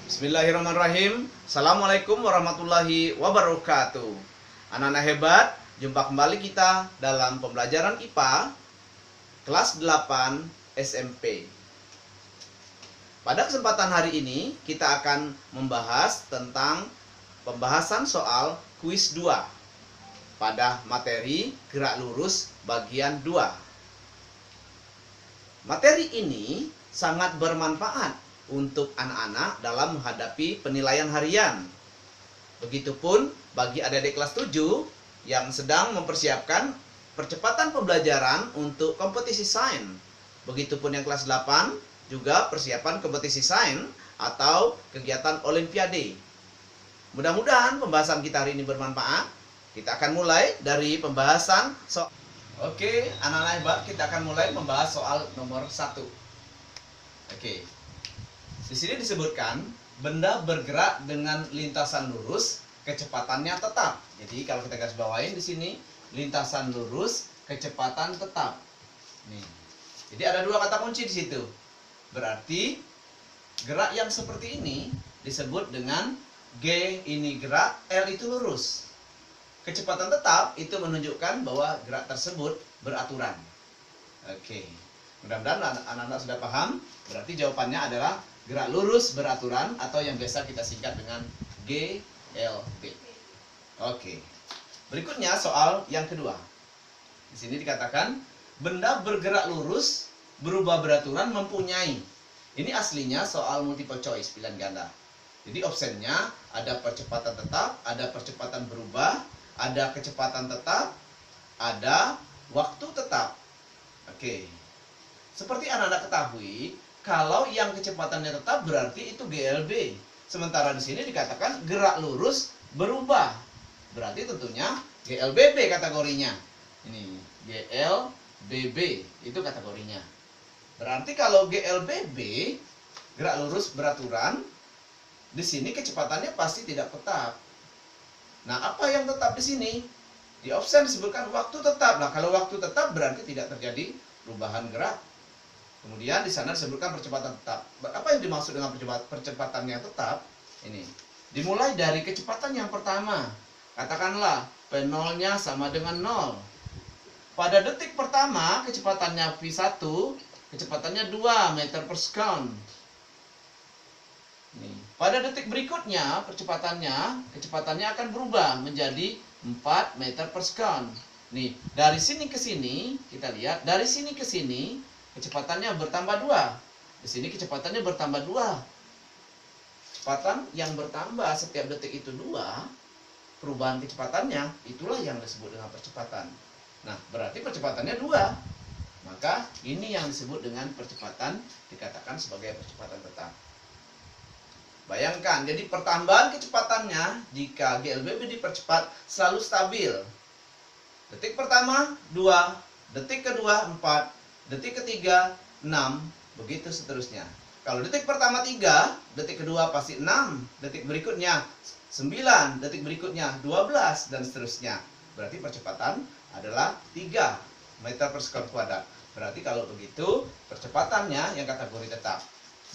Bismillahirrahmanirrahim. Assalamualaikum warahmatullahi wabarakatuh. Anak-anak hebat, jumpa kembali kita dalam pembelajaran IPA kelas 8 SMP. Pada kesempatan hari ini kita akan membahas tentang pembahasan soal kuis 2 pada materi gerak lurus bagian 2. Materi ini sangat bermanfaat untuk anak-anak dalam menghadapi penilaian harian. Begitupun bagi adik-adik kelas 7 yang sedang mempersiapkan percepatan pembelajaran untuk kompetisi sains. Begitupun yang kelas 8 juga persiapan kompetisi sains atau kegiatan olimpiade. Mudah-mudahan pembahasan kita hari ini bermanfaat. Kita akan mulai dari pembahasan soal. Oke, anak-anak hebat, kita akan mulai membahas soal nomor 1. Oke. Di sini disebutkan benda bergerak dengan lintasan lurus, kecepatannya tetap. Jadi kalau kita garis bawain di sini lintasan lurus, kecepatan tetap. Nih. Jadi ada dua kata kunci di situ. Berarti gerak yang seperti ini disebut dengan G ini gerak, L itu lurus. Kecepatan tetap itu menunjukkan bahwa gerak tersebut beraturan. Oke. Mudah-mudahan anak-anak sudah paham. Berarti jawabannya adalah gerak lurus beraturan atau yang biasa kita singkat dengan GLB. Oke. Berikutnya soal yang kedua. Di sini dikatakan benda bergerak lurus berubah beraturan mempunyai. Ini aslinya soal multiple choice pilihan ganda. Jadi optionnya ada percepatan tetap, ada percepatan berubah, ada kecepatan tetap, ada waktu tetap. Oke. Seperti anak-anak ketahui, kalau yang kecepatannya tetap berarti itu GLB. Sementara di sini dikatakan gerak lurus berubah. Berarti tentunya GLBB kategorinya. Ini GLBB itu kategorinya. Berarti kalau GLBB gerak lurus beraturan, di sini kecepatannya pasti tidak tetap. Nah, apa yang tetap di sini? Di option disebutkan waktu tetap. Nah, kalau waktu tetap berarti tidak terjadi perubahan gerak. Kemudian di sana disebutkan percepatan tetap. Apa yang dimaksud dengan percepatan yang tetap? Ini. Dimulai dari kecepatan yang pertama. Katakanlah P0-nya sama dengan 0. Pada detik pertama kecepatannya V1, kecepatannya 2 meter per second. Nih. Pada detik berikutnya kecepatannya akan berubah menjadi 4 meter per second. Nih, dari sini ke sini kita lihat, dari sini ke sini kecepatannya bertambah 2. Di sini kecepatannya bertambah 2. Kecepatan yang bertambah setiap detik itu 2. Perubahan kecepatannya itulah yang disebut dengan percepatan. Nah, berarti percepatannya 2. Maka ini yang disebut dengan percepatan, dikatakan sebagai percepatan tetap. Bayangkan, jadi pertambahan kecepatannya jika GLBB dipercepat selalu stabil. Detik pertama 2, detik kedua 4, detik ketiga 6, begitu seterusnya. Kalau detik pertama 3, detik kedua pasti 6, detik berikutnya 9, detik berikutnya 12, dan seterusnya. Berarti percepatan adalah 3 meter per second kuadrat. Berarti kalau begitu percepatannya yang kategori tetap.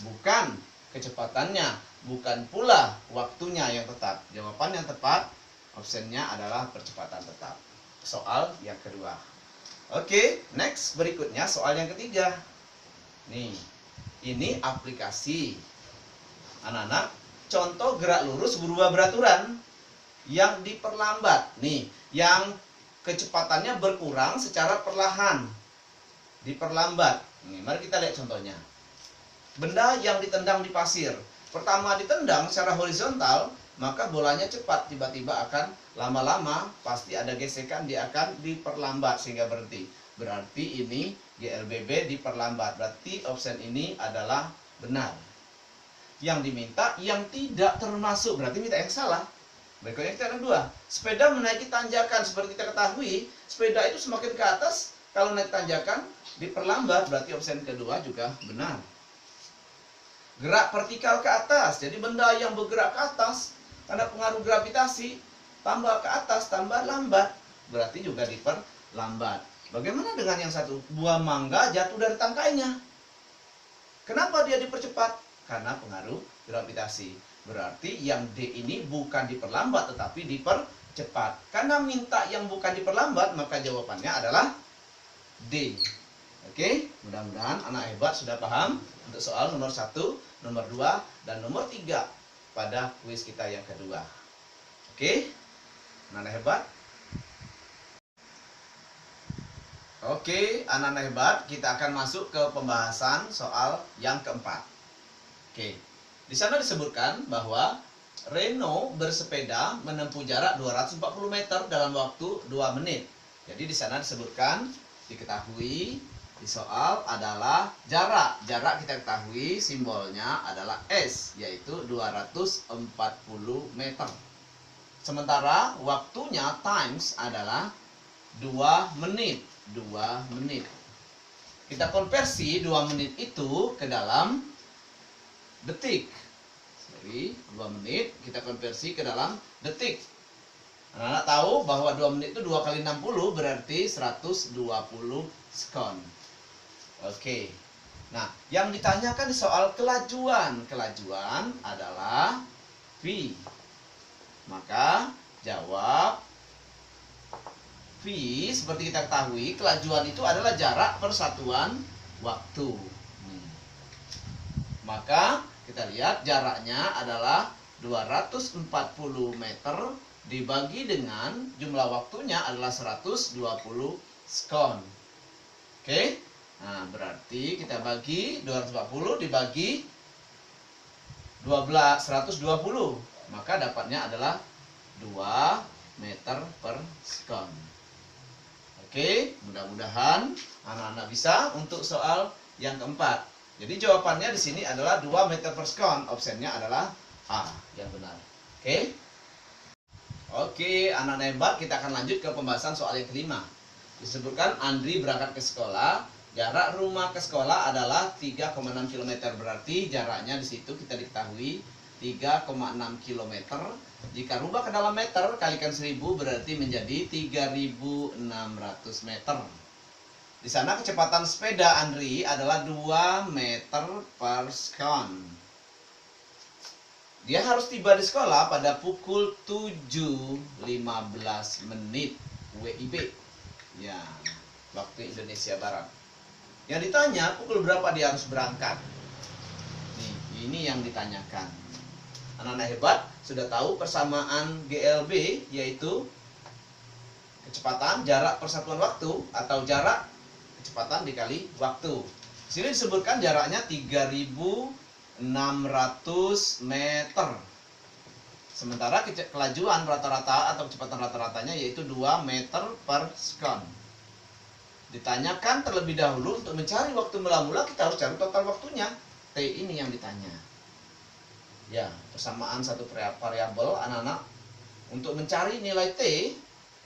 Bukan kecepatannya, bukan pula waktunya yang tetap. Jawaban yang tepat optionnya adalah percepatan tetap. Soal yang kedua. Oke, next berikutnya soal yang ketiga. Nih, ini aplikasi. Anak-anak, contoh gerak lurus berubah beraturan yang diperlambat. Nih, yang kecepatannya berkurang secara perlahan. Diperlambat. Nih, mari kita lihat contohnya. Benda yang ditendang di pasir. Pertama ditendang secara horizontal, maka bolanya cepat, tiba-tiba akan lama-lama pasti ada gesekan, dia akan diperlambat sehingga berhenti. Berarti ini GLBB diperlambat. Berarti option ini adalah benar. Yang diminta yang tidak termasuk, berarti minta yang salah. Berikutnya kita ada 2. Sepeda menaiki tanjakan. Seperti kita ketahui, sepeda itu semakin ke atas, kalau naik tanjakan diperlambat, berarti option kedua juga benar. Gerak vertikal ke atas. Jadi benda yang bergerak ke atas karena pengaruh gravitasi, tambah ke atas, tambah lambat, berarti juga diperlambat. Bagaimana dengan yang satu? Buah mangga jatuh dari tangkainya. Kenapa dia dipercepat? karena pengaruh gravitasi. Berarti yang D ini bukan diperlambat tetapi dipercepat. Karena minta yang bukan diperlambat, maka jawabannya adalah D. Oke, mudah-mudahan anak hebat sudah paham untuk soal nomor 1, nomor 2, dan nomor 3 pada kuis kita yang kedua. Oke, anak hebat. Oke, anak-anak hebat, kita akan masuk ke pembahasan soal yang keempat. Oke, di sana disebutkan bahwa Reno bersepeda menempuh jarak 240 meter dalam waktu 2 menit. Jadi di sana disebutkan, diketahui di soal adalah jarak. Jarak kita ketahui simbolnya adalah S, yaitu 240 meter. Sementara waktunya times adalah 2 menit. 2 menit. Kita konversi 2 menit itu ke dalam detik. Sorry, 2 menit kita konversi ke dalam detik. Anak-anak tahu bahwa 2 menit itu 2 kali 60 berarti 120 sekon. Oke. Nah, yang ditanyakan di soal kelajuan. Kelajuan adalah V. Maka jawab V, seperti kita ketahui, kelajuan itu adalah jarak persatuan waktu. Maka kita lihat jaraknya adalah 240 meter dibagi dengan jumlah waktunya adalah 120 sekon. Oke? Nah, berarti kita bagi 240 dibagi 120. Maka dapatnya adalah 2 meter per sekon. Oke, mudah-mudahan anak-anak bisa untuk soal yang keempat. Jadi jawabannya di sini adalah 2 meter per sekon. Opsinya adalah A yang benar. Oke. Oke, anak-anak hebat, kita akan lanjut ke pembahasan soal yang kelima. Disebutkan Andri berangkat ke sekolah. Jarak rumah ke sekolah adalah 3,6 km. Berarti jaraknya di situ kita diketahui 3,6 km. Jika rubah ke dalam meter kalikan 1000 berarti menjadi 3600 meter. Di sana kecepatan sepeda Andri adalah 2 meter per sekon. Dia harus tiba di sekolah pada pukul 7.15 menit WIB. Ya, waktu Indonesia Barat. Yang ditanya pukul berapa dia harus berangkat. Nih, ini yang ditanyakan. Anak-anak hebat sudah tahu persamaan GLB, yaitu kecepatan jarak persatuan waktu atau jarak kecepatan dikali waktu. Di sini disebutkan jaraknya 3600 meter. Sementara kelajuan rata-rata atau kecepatan rata-ratanya yaitu 2 meter per sekon. Ditanyakan terlebih dahulu untuk mencari waktu mula-mula kita harus cari total waktunya. T ini yang ditanya. Ya, persamaan satu variabel anak-anak. Untuk mencari nilai T,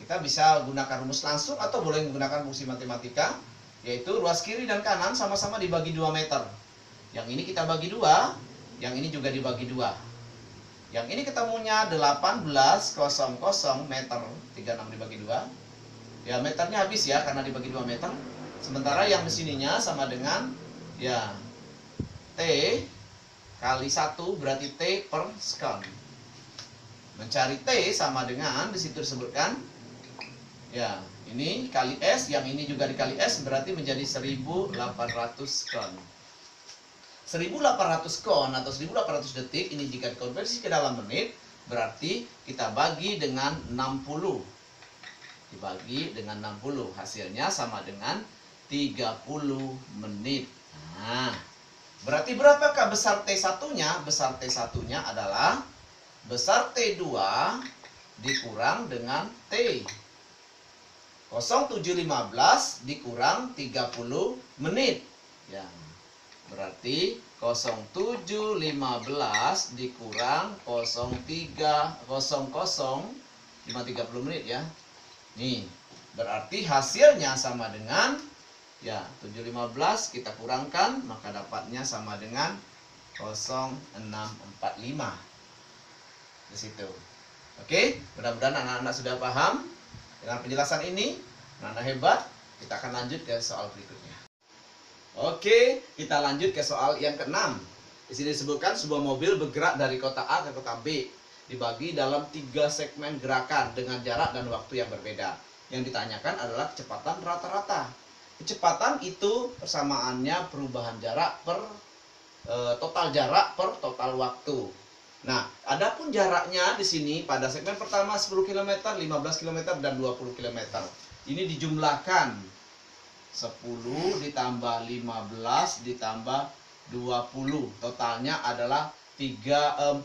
kita bisa gunakan rumus langsung atau boleh menggunakan fungsi matematika, yaitu ruas kiri dan kanan sama-sama dibagi 2 meter. Yang ini kita bagi 2, yang ini juga dibagi 2. Yang ini ketemunya 1800 meter, 36 dibagi 2. Ya, meternya habis ya karena dibagi 2 meter. Sementara yang di sininya sama dengan ya T kali 1 berarti T per sekon. Mencari T sama dengan di situ disebutkan ya, ini kali S, yang ini juga dikali S berarti menjadi 1800 sekon. 1800 sekon atau 1800 detik ini jika dikonversi ke dalam menit berarti kita bagi dengan 60. Dibagi dengan 60 hasilnya sama dengan 30 menit. Nah, berarti berapakah besar T1-nya? Besar T1-nya adalah besar T2 dikurang dengan T. 0715 dikurang 30 menit. Ya. Berarti 0715 dikurang 0300 cuma 30 menit ya. Nih, berarti hasilnya sama dengan ya 715 kita kurangkan maka dapatnya sama dengan 0645 di situ. Oke, mudah-mudahan anak-anak sudah paham dengan penjelasan ini. Anak-anak hebat, kita akan lanjut ke soal berikutnya. Oke, kita lanjut ke soal yang ke-6. Di sini disebutkan sebuah mobil bergerak dari kota A ke kota B, dibagi dalam 3 segmen gerakan dengan jarak dan waktu yang berbeda. Yang ditanyakan adalah kecepatan rata-rata. Kecepatan itu persamaannya perubahan jarak per total jarak per total waktu. Nah, adapun jaraknya di sini pada segmen pertama 10 km, 15 km, dan 20 km. Ini dijumlahkan 10 ditambah 15 ditambah 20. Totalnya adalah 45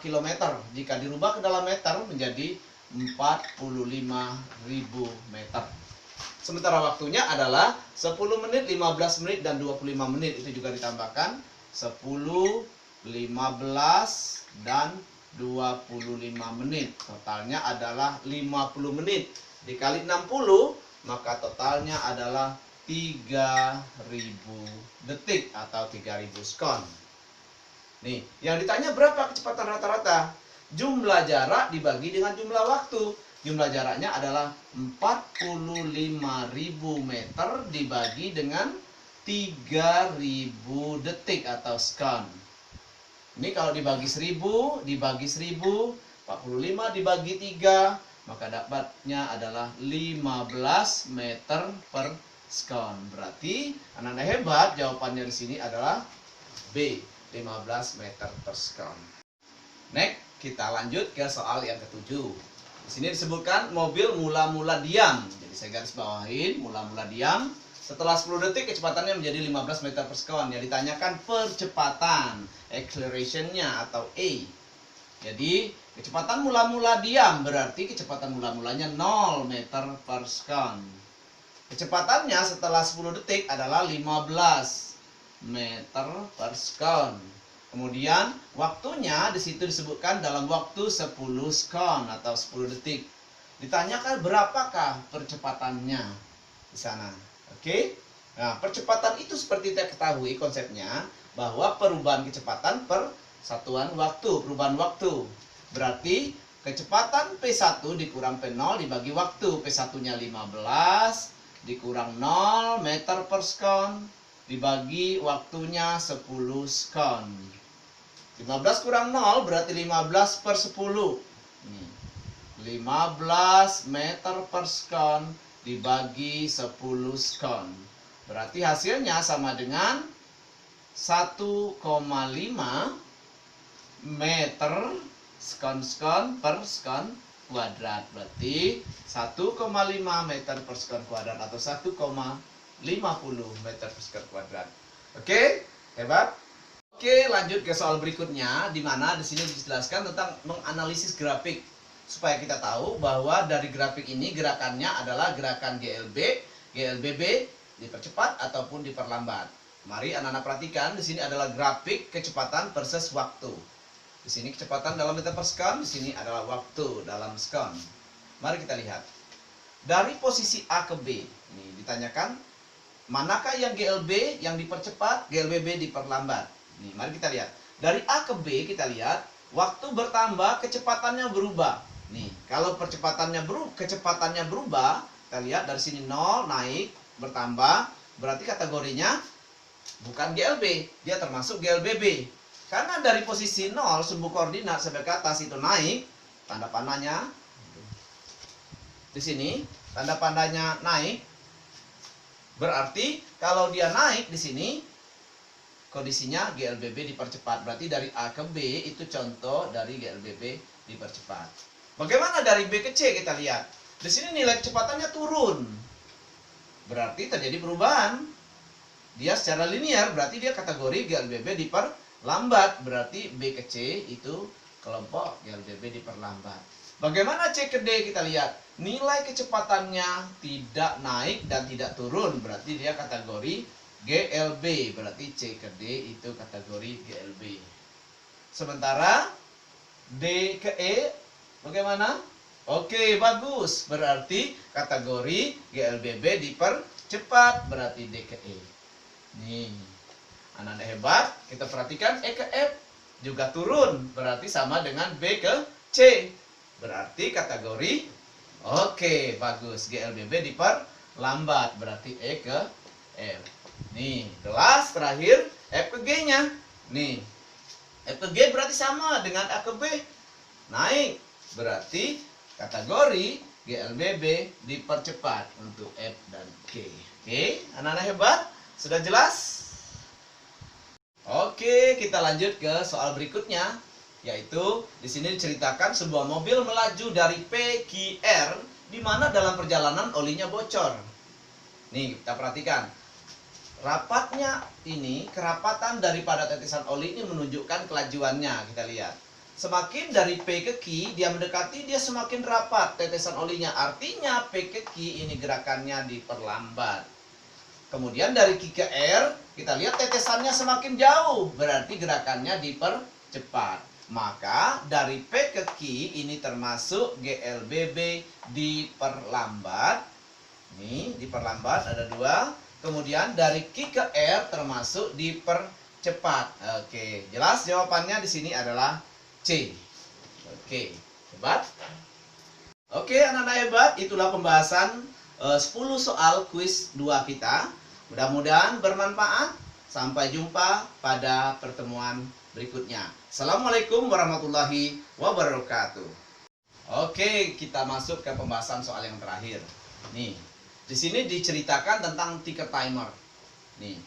km. Jika dirubah ke dalam meter menjadi 45.000 meter. Sementara waktunya adalah 10 menit, 15 menit, dan 25 menit. Itu juga ditambahkan 10, 15, dan 25 menit. Totalnya adalah 50 menit. Dikali 60, maka totalnya adalah 3.000 detik atau 3.000 sekon. Nih, yang ditanya berapa kecepatan rata-rata? Jumlah jarak dibagi dengan jumlah waktu. Jumlah jaraknya adalah 45.000 meter dibagi dengan 3.000 detik atau sekon. Ini kalau dibagi 1000, dibagi 1000, 45 dibagi 3, maka dapatnya adalah 15 meter per sekon. Berarti anak-anak hebat, jawabannya di sini adalah B, 15 meter per sekon. Next, kita lanjut ke soal yang ketujuh. Di sini disebutkan mobil mula-mula diam. Jadi saya garis bawahin mula-mula diam. Setelah 10 detik kecepatannya menjadi 15 meter per sekon. Yang ditanyakan percepatan, acceleration-nya atau A. Jadi kecepatan mula-mula diam berarti kecepatan mula-mulanya 0 meter per sekon. Kecepatannya setelah 10 detik adalah 15 meter per sekon. Kemudian waktunya di situ disebutkan dalam waktu 10 sekon atau 10 detik. Ditanyakan berapakah percepatannya di sana. Oke? Nah, percepatan itu seperti kita ketahui konsepnya bahwa perubahan kecepatan per satuan waktu, perubahan waktu. Berarti kecepatan P1 dikurang P0 dibagi waktu. P1-nya 15 dikurang 0 meter per sekon dibagi waktunya 10 sekon. 15 kurang 0 berarti 15 per 10. 15 meter per sekon dibagi 10 sekon. Berarti hasilnya sama dengan 1,5 meter sekon per sekon kuadrat. Berarti 1,5 meter per sekon kuadrat atau 1,50 meter per sekon kuadrat. Oke, hebat. Oke, lanjut ke soal berikutnya, di mana di sini dijelaskan tentang menganalisis grafik supaya kita tahu bahwa dari grafik ini gerakannya adalah gerakan GLB, GLBB dipercepat ataupun diperlambat. Mari anak-anak perhatikan, di sini adalah grafik kecepatan versus waktu. Di sini kecepatan dalam meter per sekon, di sini adalah waktu dalam sekon. Mari kita lihat. Dari posisi A ke B, ini ditanyakan manakah yang GLB yang dipercepat, GLBB diperlambat. Nih, mari kita lihat. Dari A ke B kita lihat, waktu bertambah, kecepatannya berubah. Nih, kalau kecepatannya berubah, kita lihat dari sini 0 naik, bertambah, berarti kategorinya bukan GLB, dia termasuk GLBB. Karena dari posisi 0 sumbu koordinat sampai ke atas itu naik, tanda panahnya di sini, tanda panahnya naik. Berarti kalau dia naik di sini kondisinya GLBB dipercepat. Berarti dari A ke B itu contoh dari GLBB dipercepat. Bagaimana dari B ke C kita lihat. Di sini nilai kecepatannya turun. Berarti terjadi perubahan. Dia secara linear, berarti dia kategori GLBB diperlambat. Berarti B ke C itu kelompok GLBB diperlambat. Bagaimana C ke D kita lihat. Nilai kecepatannya tidak naik dan tidak turun. Berarti dia kategori GLB, berarti C ke D itu kategori GLB. Sementara D ke E bagaimana? Oke, bagus. Berarti kategori GLBB dipercepat, berarti D ke E. Nih, anak-anak hebat. Kita perhatikan E ke F juga turun, berarti sama dengan B ke C. Berarti kategori oke, bagus. GLBB diperlambat, berarti E ke F. Nih, kelas terakhir F ke G-nya. Nih, F ke G berarti sama dengan A ke B. Naik. Berarti kategori GLBB dipercepat untuk F dan G. Oke, anak-anak hebat? Sudah jelas? Oke, kita lanjut ke soal berikutnya, yaitu di sini diceritakan sebuah mobil melaju dari P ke R di mana dalam perjalanan olinya bocor. Nih, kita perhatikan. Rapatnya ini, kerapatan daripada tetesan oli ini menunjukkan kelajuannya. Kita lihat. Semakin dari P ke Q, dia mendekati, dia semakin rapat tetesan olinya. Artinya P ke Q ini gerakannya diperlambat. Kemudian dari Q ke R, kita lihat tetesannya semakin jauh. Berarti gerakannya dipercepat. Maka dari P ke Q ini termasuk GLBB diperlambat. Ini diperlambat, ada 2. Kemudian dari Q ke R termasuk dipercepat. Oke, jelas jawabannya di sini adalah C. Oke, hebat. Oke, anak-anak hebat, itulah pembahasan 10 soal kuis 2 kita. Mudah-mudahan bermanfaat. Sampai jumpa pada pertemuan berikutnya. Assalamualaikum warahmatullahi wabarakatuh. Oke, kita masuk ke pembahasan soal yang terakhir. Nih, di sini diceritakan tentang ticker timer. Nih,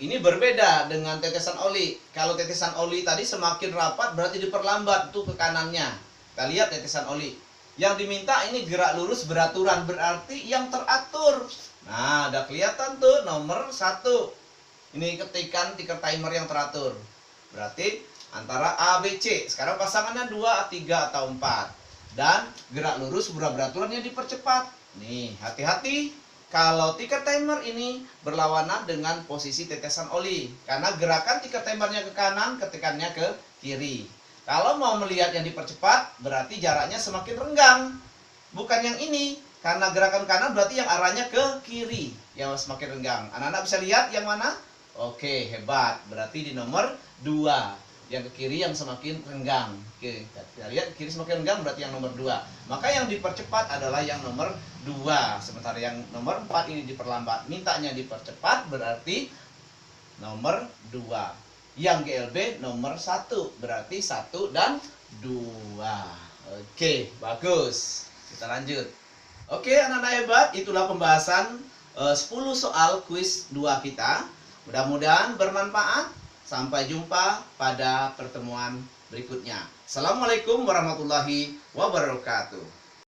ini berbeda dengan tetesan oli. Kalau tetesan oli tadi semakin rapat berarti diperlambat tuh ke kanannya. Kita lihat tetesan oli. Yang diminta ini gerak lurus beraturan, berarti yang teratur. Nah, udah kelihatan tuh nomor 1. Ini ketikan ticker timer yang teratur. Berarti antara A, B, C. Sekarang pasangannya 2, 3, atau 4. Dan gerak lurus beraturannya dipercepat. Nih, hati-hati kalau ticker timer ini berlawanan dengan posisi tetesan oli. Karena gerakan ticker timernya ke kanan, ketikannya ke kiri. Kalau mau melihat yang dipercepat, berarti jaraknya semakin renggang. Bukan yang ini. Karena gerakan kanan berarti yang arahnya ke kiri. Yang semakin renggang. Anak-anak bisa lihat yang mana? Oke, hebat. Berarti di nomor 2. Yang ke kiri yang semakin renggang. Oke, kita lihat kiri semakin renggang berarti yang nomor 2. Maka yang dipercepat adalah yang nomor 2. Sementara yang nomor 4 ini diperlambat. Mintanya dipercepat berarti nomor 2. Yang GLB nomor 1. Berarti 1 dan 2. Oke, bagus. Kita lanjut. Oke, anak-anak hebat, itulah pembahasan 10 soal kuis 2 kita. Mudah-mudahan bermanfaat. Sampai jumpa pada pertemuan berikutnya. Assalamualaikum warahmatullahi wabarakatuh.